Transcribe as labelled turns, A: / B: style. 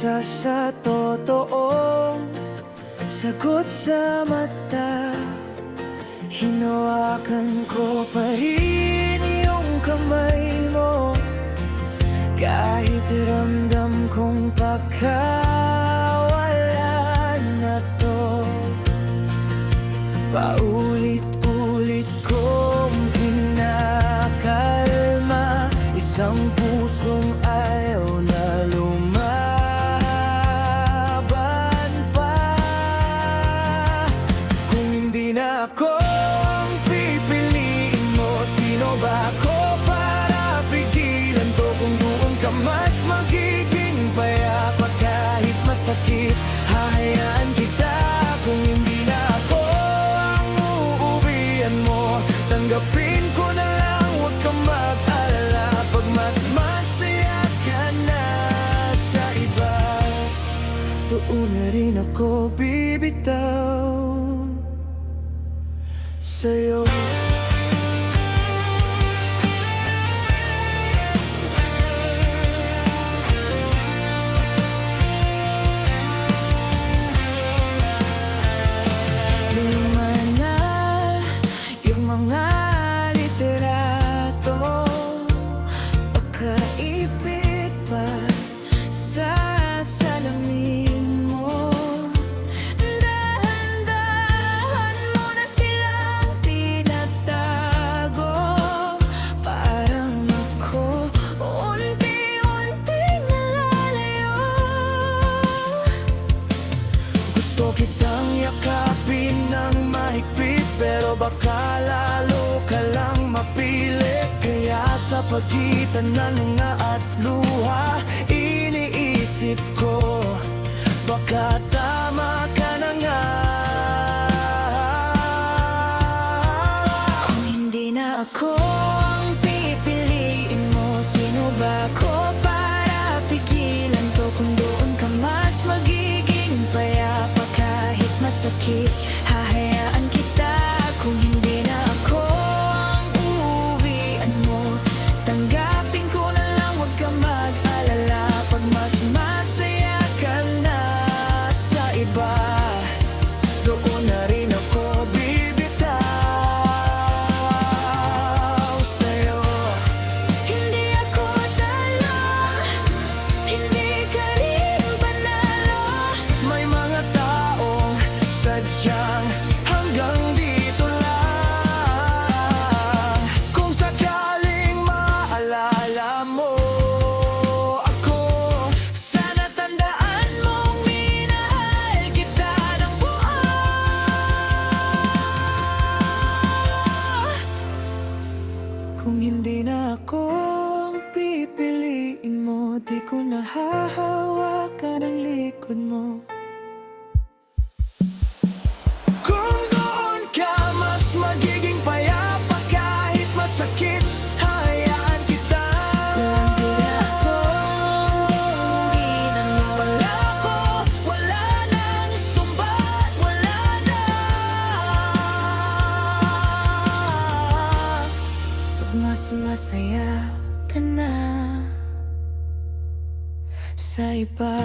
A: isa sa totoong sagot sa mata. Hinawakan ko pa rin iyong kamay mo, kahit ramdam kong pagkawala na to. Paulit-ulit kong kinakalma isang pusong ayaw na lumaban pa. Kung hindi na ako ang pipiliin mo, sino ba ako para pigilan to? Kung doon ka mas magiging payapa kahit masakit, hahayaan kita. Kung hindi na ako ang uuwian mo, tanggapin ko na lang, huwag kang mag-alala. Pag mas masaya ka na sa iba, doon na rin ako bibitaw sa'yo. Luma na yung mga literato, pagkaipit pa sa salamin mo. Dahan-dahan mo na silang tinatago, parang ako unti-unting nalalayo. Gusto kitang yakapin ng mahigpit, pero baka lalo ka lang mapili. Kaya sa pagitan ng nga at luha, iniisip ko, baka tama ka na nga. Kung hindi na ako ang pipiliin mo, sino ba ako para pigilan to? Kung doon ka mas magiging payapa kahit masakit, hahayaan kita. Kung hindi na ako ang uuwian mo, tanggapin ko na lang, huwag kang mag-alala. Pag mas masaya ka na sa iba, doon na rin ako bibitaw sa'yo. Hindi ako talo, hindi ka rin panalo. May mga taong sadyang hanggang dito lang. Kung sakaling maalala mo ako, sana tandaan mong minahal kita ng buo. Kung hindi na ako ang pipiliin mo, di ko na hahawakan ang likod mo. Kung doon ka mas magiging payapa kahit masakit, hahayaan kita. Kung hindi na ako uuwian mo, wala ko, wala nang sumbat, wala na. Pag mas masaya ka na sa iba,